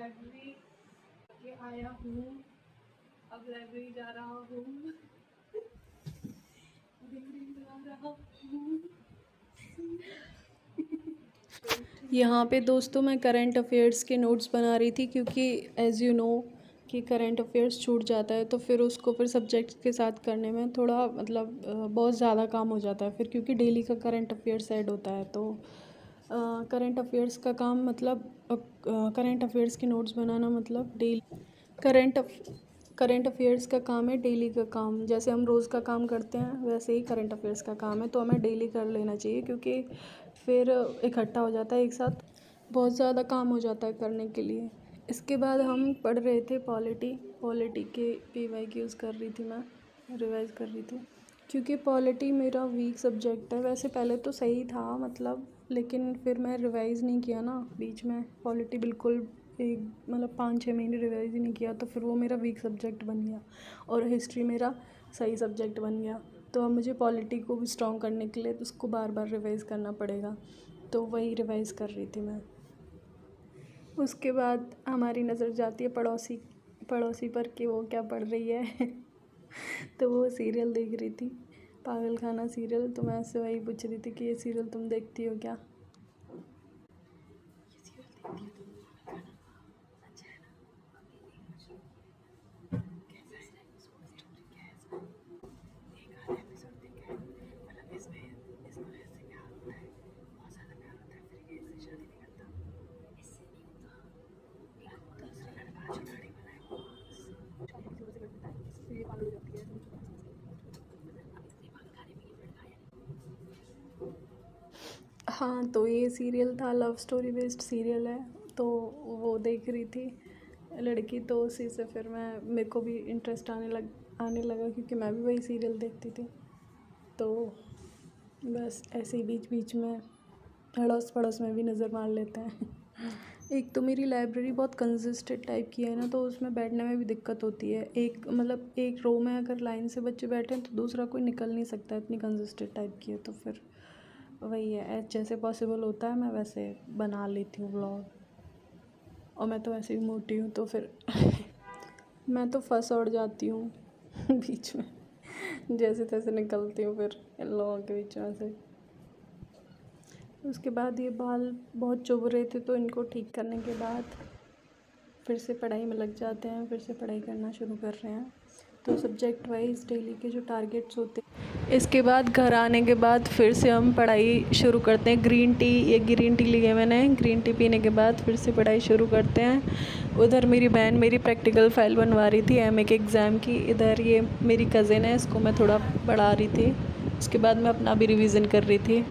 Library के आया हूँ, अब लाइब्रेरी जा रहा हूँ, डिग्री लगा रहा हूँ। यहाँ पे दोस्तों मैं करंट अफेयर्स के नोट्स बना रही थी, क्योंकि एज़ यू नो कि करंट अफेयर्स छूट जाता है तो फिर उसको फिर सब्जेक्ट्स के साथ करने में थोड़ा मतलब बहुत ज़्यादा काम हो जाता है फिर, क्योंकि डेली का करंट अफेयर्स ऐड होता है। तो करंट अफेयर्स का काम मतलब करंट अफेयर्स के नोट्स बनाना मतलब डेली करंट अफेयर्स का काम है, डेली का काम। जैसे हम रोज़ का काम करते हैं वैसे ही करंट अफेयर्स का काम है, तो हमें डेली कर लेना चाहिए, क्योंकि फिर इकट्ठा हो जाता है एक साथ, बहुत ज़्यादा काम हो जाता है करने के लिए। इसके बाद हम पढ़ रहे थे पॉलिटी के PYQs कर रही थी मैं, रिवाइज़ कर रही थी, क्योंकि पॉलिटी मेरा वीक सब्जेक्ट है। वैसे पहले तो सही था मतलब, लेकिन फिर मैं रिवाइज़ नहीं किया ना बीच में, पॉलिटी बिल्कुल एक मतलब 5-6 महीने रिवाइज़ ही नहीं किया, तो फिर वो मेरा वीक सब्जेक्ट बन गया और हिस्ट्री मेरा सही सब्जेक्ट बन गया। तो अब मुझे पॉलिटी को भी स्ट्रॉन्ग करने के लिए उसको बार बार रिवाइज़ करना पड़ेगा, तो वही रिवाइज़ कर रही थी मैं। उसके बाद हमारी नज़र जाती है पड़ोसी पर कि वो क्या पढ़ रही है तो वो सीरियल देख रही थी, पागल खाना सीरियल। तो मैं उससे वही पूछ रही थी कि ये सीरियल तुम देखती हो क्या? हाँ, तो ये सीरियल था, लव स्टोरी बेस्ड सीरियल है, तो वो देख रही थी लड़की, तो उसी से फिर मेरे को भी इंटरेस्ट आने लगा, क्योंकि मैं भी वही सीरियल देखती थी। तो बस ऐसे ही बीच बीच में अड़ोस पड़ोस में भी नज़र मार लेते हैं एक तो मेरी लाइब्रेरी बहुत कंजेस्टेड टाइप की है ना, तो उसमें बैठने में भी दिक्कत होती है। एक रो में अगर लाइन से बच्चे बैठे हैं तो दूसरा कोई निकल नहीं सकता, इतनी कंजेस्टेड टाइप की है। तो फिर वही है, जैसे पॉसिबल होता है मैं वैसे बना लेती हूँ व्लॉग, और मैं तो वैसे भी मोटी हूँ तो फिर मैं तो फंस और जाती हूँ बीच में, जैसे तैसे निकलती हूँ फिर इन लोगों के बीच में से। उसके बाद ये बाल बहुत चुभ रहे थे, तो इनको ठीक करने के बाद फिर से पढ़ाई में लग जाते हैं, फिर से पढ़ाई करना शुरू कर रहे हैं। तो सब्जेक्ट वाइज डेली के जो टारगेट्स होते हैं, इसके बाद घर आने के बाद फिर से हम पढ़ाई शुरू करते हैं। ग्रीन टी ली है मैंने, ग्रीन टी पीने के बाद फिर से पढ़ाई शुरू करते हैं। उधर मेरी बहन मेरी प्रैक्टिकल फ़ाइल बनवा रही थी MA के एग्ज़ाम की, इधर ये मेरी कज़िन है, इसको मैं थोड़ा पढ़ा रही थी। उसके बाद मैं अपना भी रिवीज़न कर रही थी।